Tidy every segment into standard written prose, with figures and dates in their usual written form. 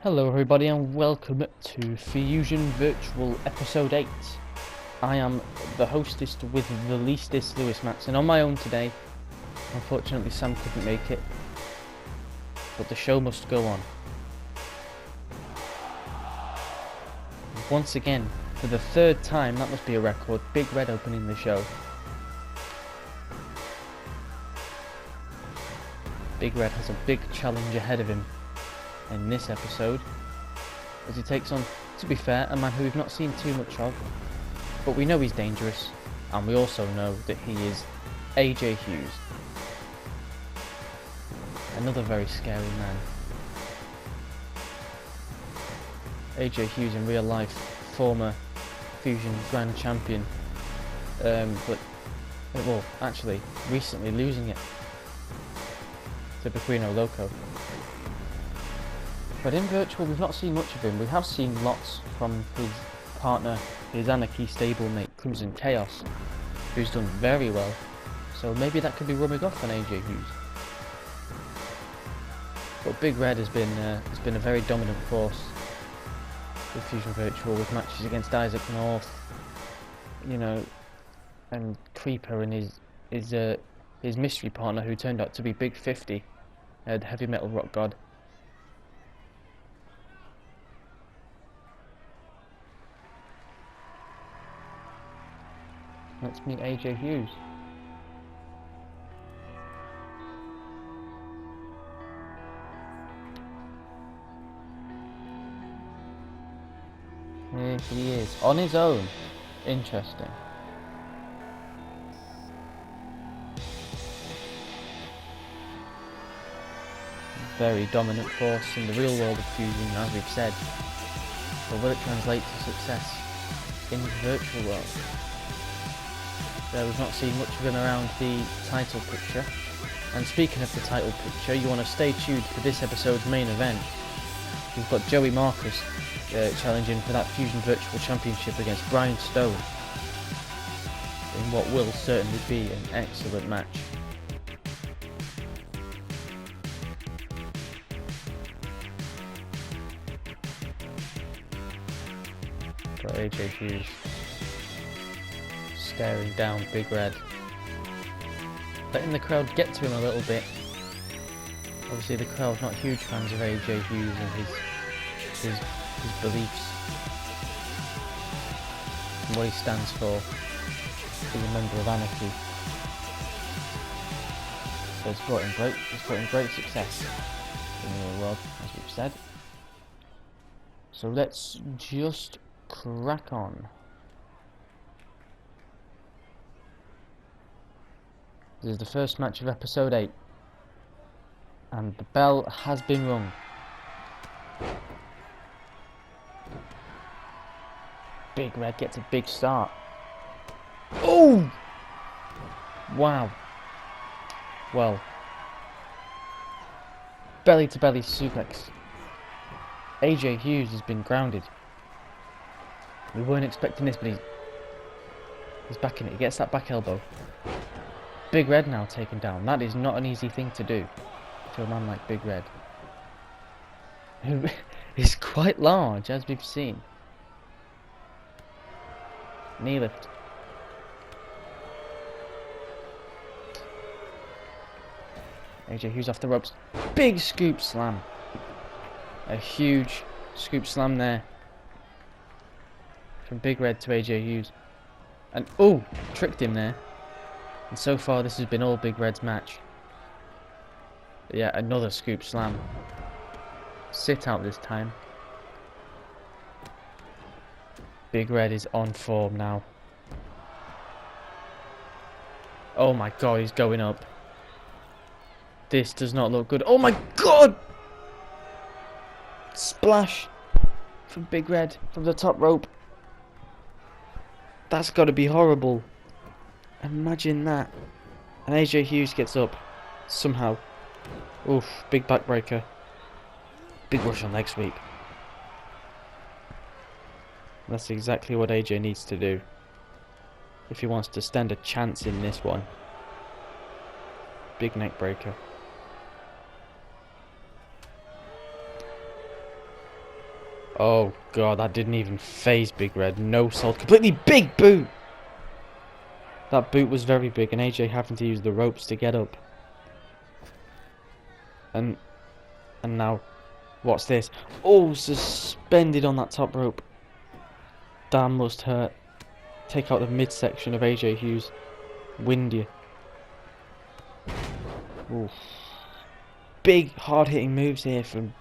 Hello everybody and welcome to Fusion Virtual Episode 8. I am the hostess with the leastest, Lewis Max, and on my own today. Unfortunately Sam couldn't make it, but the show must go on. Once again, for the third time, that must be a record, Big Red opening the show. Big Red has a big challenge ahead of him in this episode, as he takes on, to be fair, a man who we've not seen too much of, but we know he's dangerous, and we also know that he is AJ Hughes. Another very scary man. AJ Hughes in real life, former Fusion Grand Champion, but, well, actually, recently losing it to Pequeno Loco. But in virtual, we've not seen much of him. We have seen lots from his partner, his Anarchy stablemate, Crimson Chaos, who's done very well. So maybe that could be rubbing off on AJ Hughes. But Big Red has been a very dominant force with Fusion Virtual, with matches against Isaac North, you know, and Creeper and his mystery partner, who turned out to be Big 50, the heavy metal rock god. Let's meet AJ Hughes. Here he is, on his own. Interesting. Very dominant force in the real world of Fusion, as we've said. But will it translate to success in the virtual world? We've not seen much of him around the title picture. And speaking of the title picture, you want to stay tuned for this episode's main event. We've got Joey Marcus challenging for that Fusion Virtual Championship against Grindstone in what will certainly be an excellent match. Got AJ Hughes staring down Big Red, letting the crowd get to him a little bit. Obviously the crowd not huge fans of AJ Hughes and his beliefs and what he stands for, being a member of Anarchy. So it's brought him great success in the real world, as we've said. So let's just crack on. This is the first match of episode 8, and the bell has been rung. Big Red gets a big start. Oh! Wow. Well. Belly to belly suplex. AJ Hughes has been grounded. We weren't expecting this, but he's back in it. He gets that back elbow. Big Red now taken down. That is not an easy thing to do to a man like Big Red, who is quite large, as we've seen. Knee lift. AJ Hughes off the ropes. Big scoop slam. A huge scoop slam there from Big Red to AJ Hughes. And oh, tricked him there. And so far this has been all Big Red's match. But yeah, another scoop slam. Sit out this time. Big Red is on form now. Oh my god, he's going up. This does not look good. Oh my god! Splash from Big Red from the top rope. That's got to be horrible. Imagine that. And AJ Hughes gets up somehow. Oof, big backbreaker. Big Russian leg sweep. That's exactly what AJ needs to do if he wants to stand a chance in this one. Big neck breaker. Oh god, that didn't even phase Big Red. No salt. Completely big boot! That boot was very big, and AJ having to use the ropes to get up. And now, what's this? Oh, suspended on that top rope. That must hurt. Take out the midsection of AJ Hughes. Wind you. Ooh. Big, hard-hitting moves here from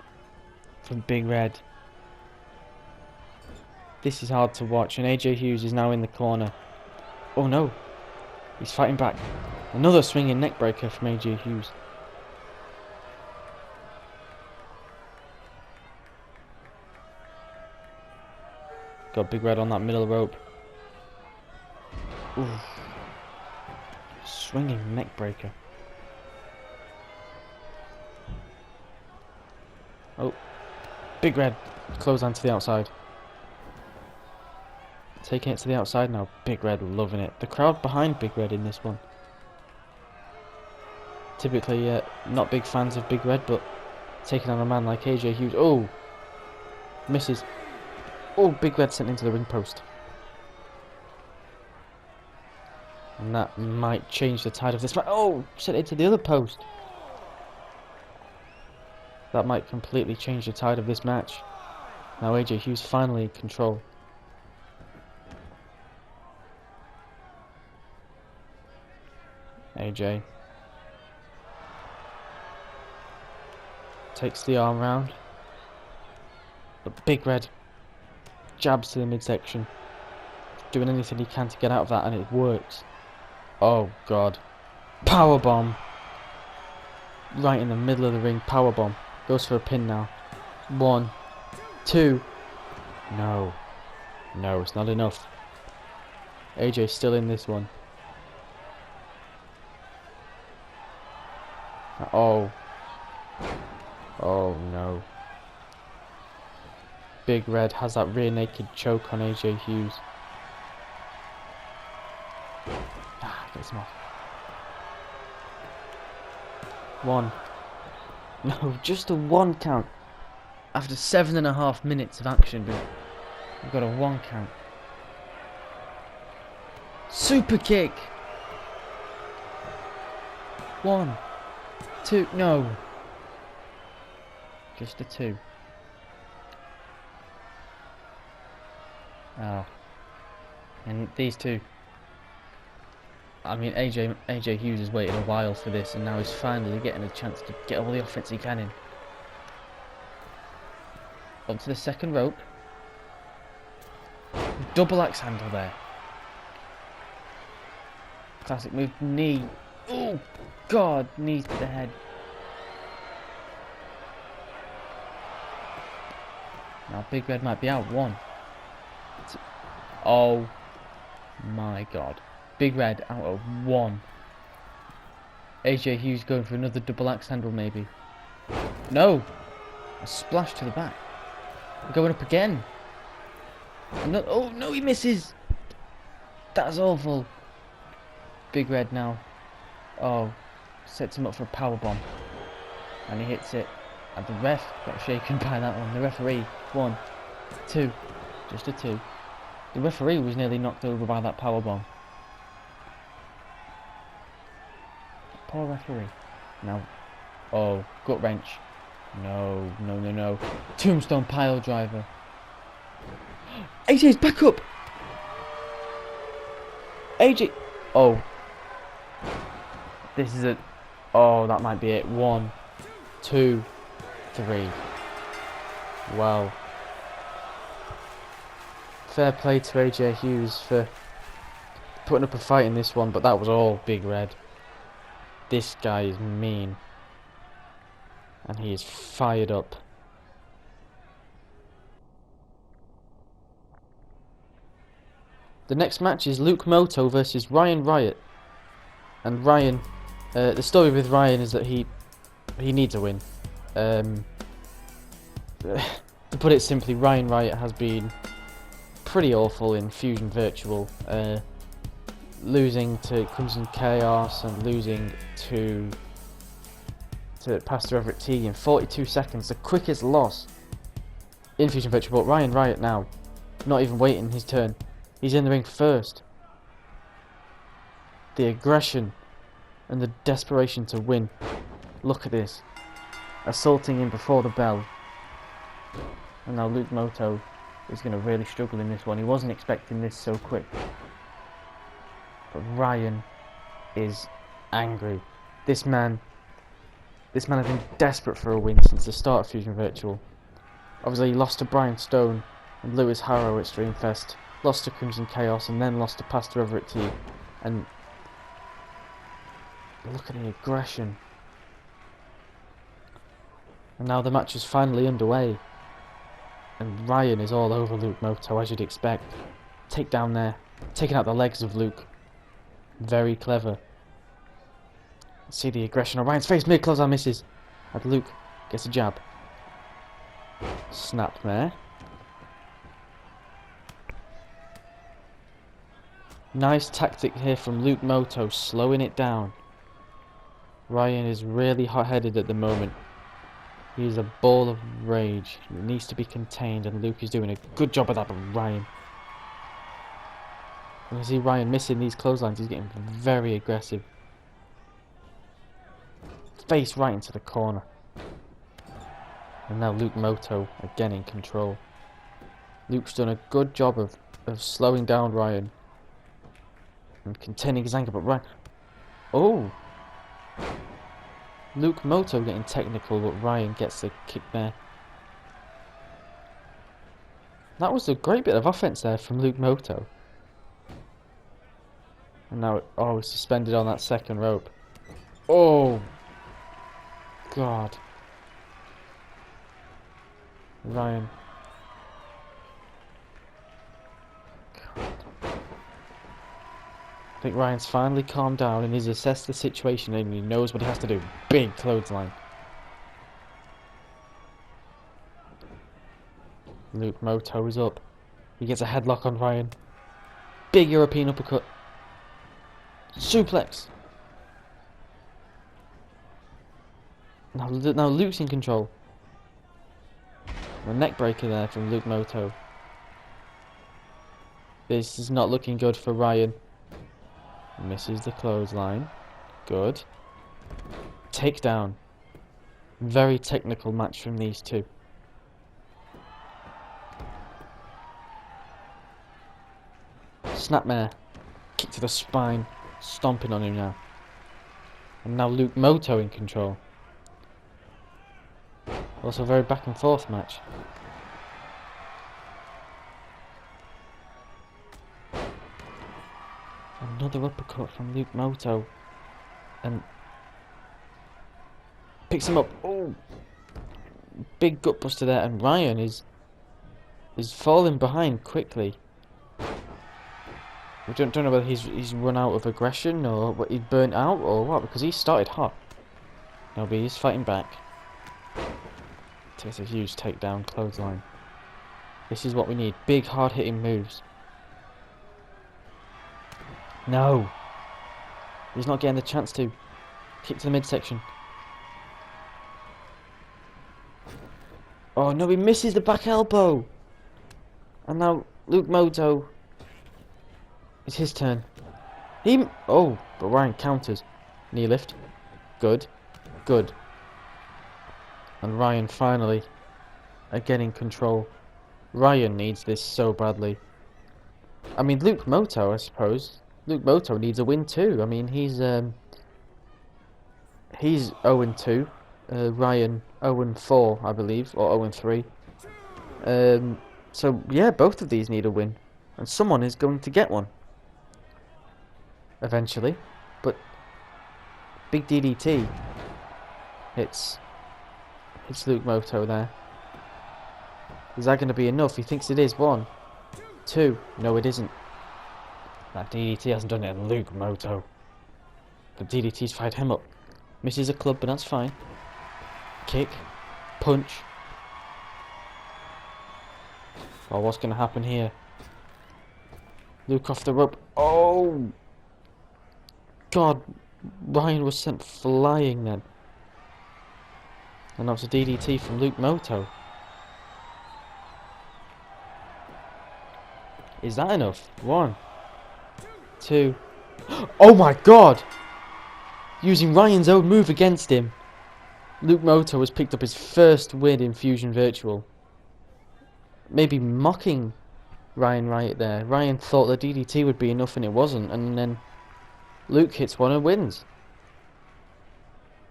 Big Red. This is hard to watch, and AJ Hughes is now in the corner. Oh no, he's fighting back. Another swinging neckbreaker from AJ Hughes. Got Big Red on that middle rope. Ooh. Swinging neckbreaker. Oh, Big Red close on to the outside. Taking it to the outside now. Big Red loving it. The crowd behind Big Red in this one. Typically not big fans of Big Red, but taking on a man like AJ Hughes. Oh! Misses. Oh, Big Red sent into the ring post. And that might change the tide of this match. Oh! Sent into the other post. That might completely change the tide of this match. Now AJ Hughes finally in control. AJ takes the arm round, but Big Red jabs to the midsection, doing anything he can to get out of that, and it works. Oh god, powerbomb right in the middle of the ring. Powerbomb goes for a pin now. 1, 2. No, it's not enough. AJ's still in this one. Oh no. Big Red has that rear naked choke on AJ Hughes. Gets him off. 1. No, just a 1 count. After 7.5 minutes of action, we've got a 1 count. Super kick. 1, 2, no. Just a 2. Oh. And these two. I mean, AJ Hughes has waited a while for this, and now he's finally getting a chance to get all the offense he can in. Up to the second rope. Double axe handle there. Classic move. Knee. Oh god, knees to the head. Now Big Red might be out. 1, 2. Oh my god. Big Red out of 1. AJ Hughes going for another double axe handle maybe. No! A splash to the back. Going up again. Oh no, he misses! That's awful. Big Red now. Oh, sets him up for a powerbomb. And he hits it. And the ref got shaken by that one. The referee. 1, 2. Just a 2. The referee was nearly knocked over by that powerbomb. Poor referee. Now, oh, gut wrench. No. Tombstone pile driver. AJ's back up. AJ. Oh. This is a. Oh, that might be it. 1, 2, 3. Wow. Fair play to AJ Hughes for putting up a fight in this one, but that was all Big Red. This guy is mean. And he is fired up. The next match is Luke Moto versus Ryan Riot. And Ryan, the story with Ryan is that he needs a win. To put it simply, Ryan Riot has been pretty awful in Fusion Virtual. Losing to Crimson Chaos and losing to Pastor Everett T in 42 seconds, the quickest loss Infusion virtual, but Ryan Riot now. Not even waiting his turn. He's in the ring first. The aggression and the desperation to win. Look at this. Assaulting him before the bell. And now Luke Moto is going to really struggle in this one. He wasn't expecting this so quick. But Ryan is angry. This man has been desperate for a win since the start of Fusion Virtual. Obviously he lost to Grindstone and Lewis Harrow at Streamfest, lost to Crimson Chaos, and then lost to Pastor over at T. And look at the aggression. And now the match is finally underway. And Ryan is all over Luke Moto, as you'd expect. Take down there, taking out the legs of Luke. Very clever. See the aggression on Ryan's face, mid-clothesline misses. And Luke gets a jab. Snap there. Nice tactic here from Luke Moto, slowing it down. Ryan is really hot-headed at the moment. He is a ball of rage. He needs to be contained, and Luke is doing a good job of that, but Ryan... You can see Ryan missing these clotheslines. He's getting very aggressive. Face right into the corner. And now Luke Moto again in control. Luke's done a good job of slowing down Ryan and containing his anger, but Ryan... Oh! Luke Moto getting technical, but Ryan gets the kick there. That was a great bit of offense there from Luke Moto. And now, oh, he's suspended on that second rope. Oh! God. Ryan. God. I think Ryan's finally calmed down and he's assessed the situation and he knows what he has to do. Big clothesline. Luke Moto is up. He gets a headlock on Ryan. Big European uppercut. Suplex. Now Luke's in control. A neck breaker there from Luke Moto. This is not looking good for Ryan. Misses the clothesline. Good. Takedown. Very technical match from these two. Snapmare. Kick to the spine. Stomping on him now. And now Luke Moto in control. Also a very back and forth match. Another uppercut from Luke Moto. And picks him up. Oh! Big gutbuster there, and Ryan is falling behind quickly. We don't know whether he's run out of aggression or what, he's burnt out or what, because he started hot. No, but he's fighting back. Takes a huge takedown, clothesline. This is what we need. Big, hard-hitting moves. No! He's not getting the chance to. Kick to the midsection. Oh no, he misses the back elbow! And now Luke Moto... It's his turn. Oh, but Ryan counters. Knee lift. Good. Good. And Ryan finally, again in control. Ryan needs this so badly. I mean, Luke Moto, I suppose. Luke Moto needs a win too. I mean, he's 0-2. Ryan 0-4, I believe, or 0-3. So yeah, both of these need a win, and someone is going to get one eventually. But big DDT hits Luke Moto there. Is that going to be enough? He thinks it is. 1, 2. No, it isn't. That DDT hasn't done it on Luke Moto. The DDT's fired him up. Misses a club, but that's fine. Kick. Punch. Oh, what's going to happen here? Luke off the rope. Oh! God, Ryan was sent flying then. And that was a DDT from Luke Moto. Is that enough? 1, 2. Oh my god! Using Ryan's own move against him. Luke Moto has picked up his first win in Fusion Virtual. Maybe mocking Ryan Riot there. Ryan thought the DDT would be enough and it wasn't, and then Luke hits one and wins.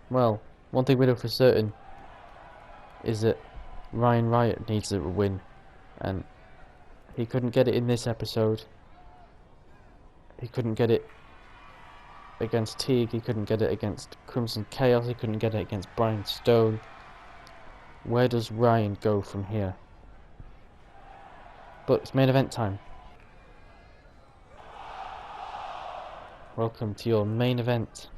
Well, one thing we know for certain is that Ryan Riot needs a win, and he couldn't get it in this episode. He couldn't get it against Teague, he couldn't get it against Crimson Chaos, he couldn't get it against Grindstone. Where does Ryan go from here? But it's main event time. Welcome to your main event.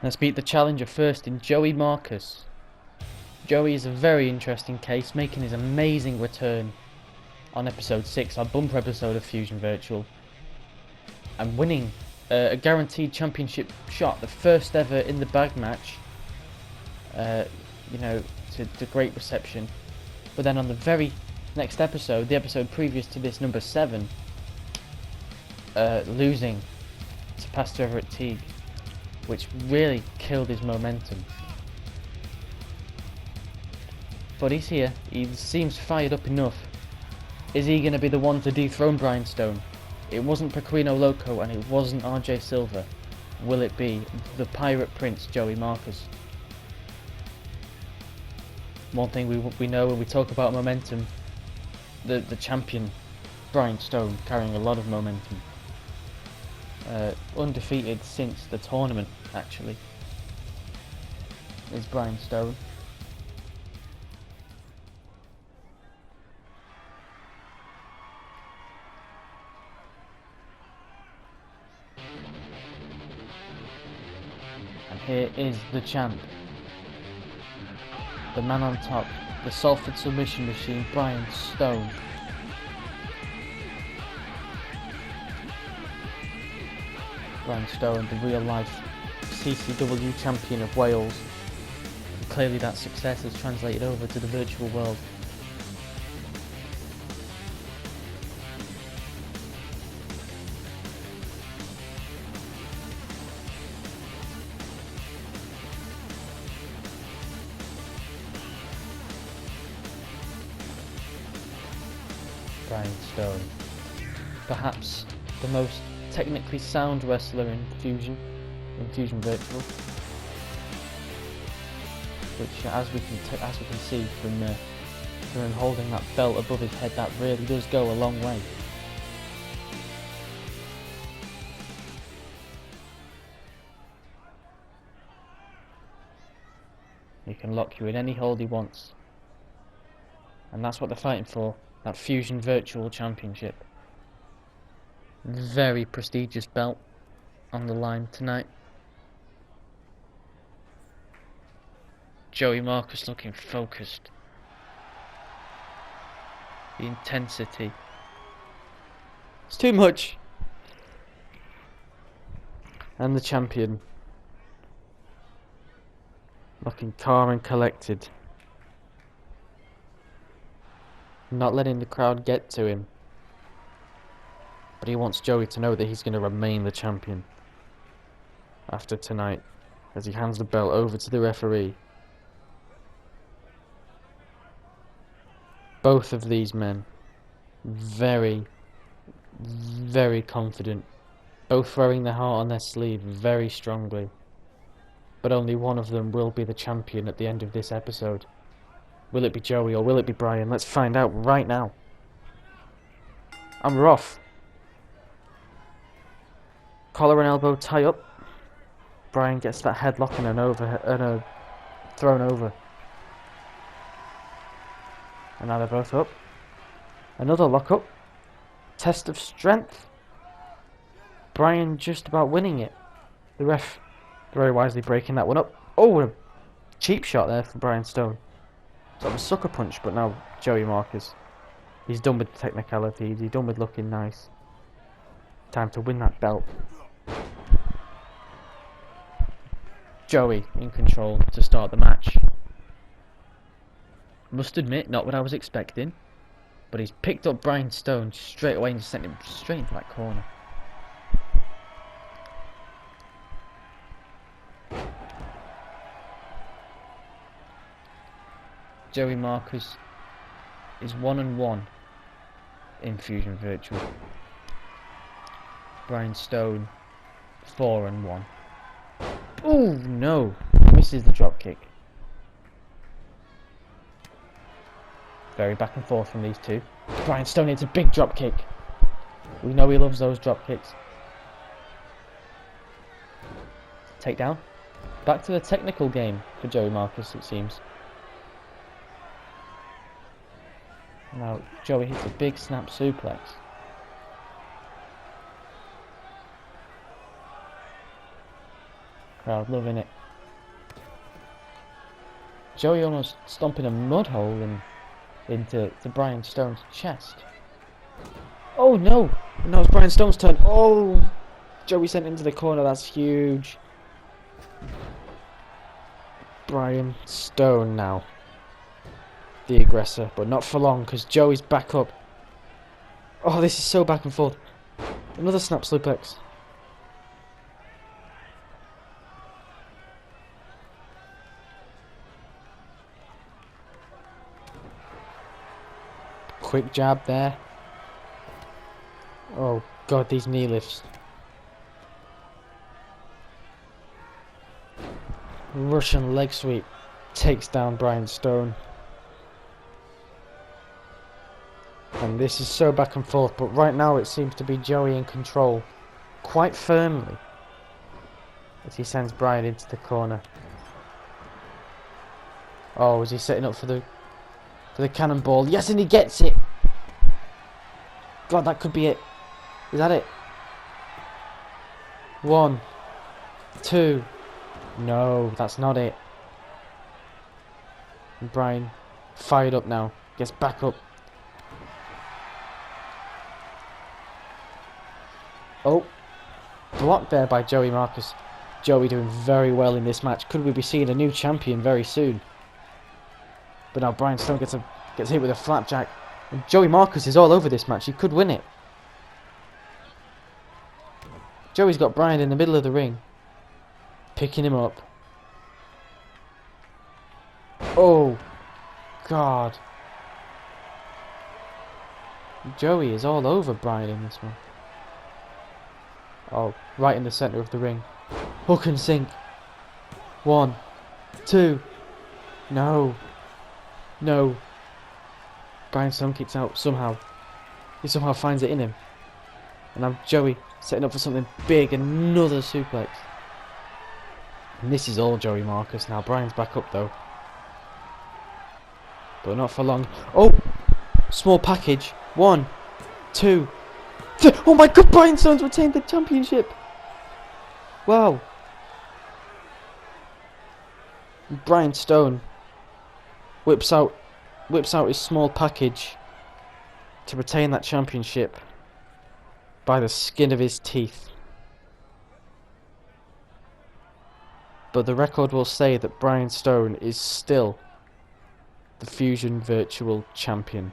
Let's meet the challenger first in Joey Marcus. Joey is a very interesting case, making his amazing return on episode 6, our bumper episode of Fusion Virtual, and winning a guaranteed championship shot, the first ever in the bag match. You know, to great reception. But then on the very next episode, the episode previous to this, number 7, losing to Pastor Everett Teague, which really killed his momentum. But he's here, he seems fired up enough. Is he going to be the one to dethrone Grindstone? It wasn't Pecorino Loco and it wasn't RJ Silver. Will it be the Pirate Prince Joey Marcus? One thing we know when we talk about momentum, the champion Grindstone carrying a lot of momentum. Undefeated since the tournament, actually, is Grindstone. And here is the champ. The man on top, the Salford submission machine, Brian Stone. Brian Stone, the real life CCW champion of Wales. And clearly that success has translated over to the virtual world. Grindstone, perhaps the most technically sound wrestler in Fusion Virtual, which, as we can see from him holding that belt above his head, that really does go a long way. He can lock you in any hold he wants, and that's what they're fighting for. That Fusion Virtual Championship. Very prestigious belt on the line tonight. Joey Marcus looking focused. The intensity. It's too much. And the champion looking calm and collected. Not letting the crowd get to him. But he wants Joey to know that he's going to remain the champion after tonight, as he hands the belt over to the referee. Both of these men very, very confident, both wearing their heart on their sleeve very strongly. But only one of them will be the champion at the end of this episode. Will it be Joey or will it be Brian? Let's find out right now. And we're off. Collar and elbow tie up. Brian gets that headlock and a thrown over. And now they're both up. Another lock up. Test of strength. Brian just about winning it. The ref very wisely breaking that one up. Oh, a cheap shot there from Brian Stone. Sort of a sucker punch, but now Joey Marcus. He's done with the technicalities, he's done with looking nice. Time to win that belt. Joey in control to start the match. Must admit, not what I was expecting. But he's picked up Grindstone straight away and just sent him straight into that corner. Joey Marcus is 1-1 in Fusion Virtual. Grindstone 4-1. Oh no! Misses the drop kick. Very back and forth from these two. Grindstone hits a big drop kick. We know he loves those drop kicks. Takedown. Back to the technical game for Joey Marcus, it seems. Now Joey hits a big snap suplex. Crowd loving it. Joey almost stomping a mud hole into Grindstone's chest. Oh no! Now it's Grindstone's turn. Oh! Joey sent into the corner, that's huge. Grindstone now. The aggressor, but not for long because Joey's back up. Oh, this is so back and forth. Another snap suplex. Quick jab there. Oh god, these knee lifts. Russian leg sweep takes down Grindstone. And this is so back and forth, but right now it seems to be Joey in control. Quite firmly. As he sends Brian into the corner. Oh, is he setting up for the cannonball? Yes, and he gets it! God, that could be it. Is that it? 1, 2. No, that's not it. And Brian, fired up now, gets back up. Oh, blocked there by Joey Marcus. Joey doing very well in this match. Could we be seeing a new champion very soon? But now Grindstone gets hit with a flapjack. And Joey Marcus is all over this match. He could win it. Joey's got Brian in the middle of the ring. Picking him up. Oh, God. Joey is all over Brian in this one. Oh, right in the centre of the ring. Hook and sink. 1, 2. No. No. Grindstone kicks out somehow. He somehow finds it in him. And now Joey setting up for something big. Another suplex. And this is all Joey Marcus now. Brian's back up though. But not for long. Oh! Small package. 1, 2. Oh my god, Grindstone's retained the championship! Wow. Grindstone whips out his small package to retain that championship by the skin of his teeth. But the record will say that Grindstone is still the Fusion Virtual Champion.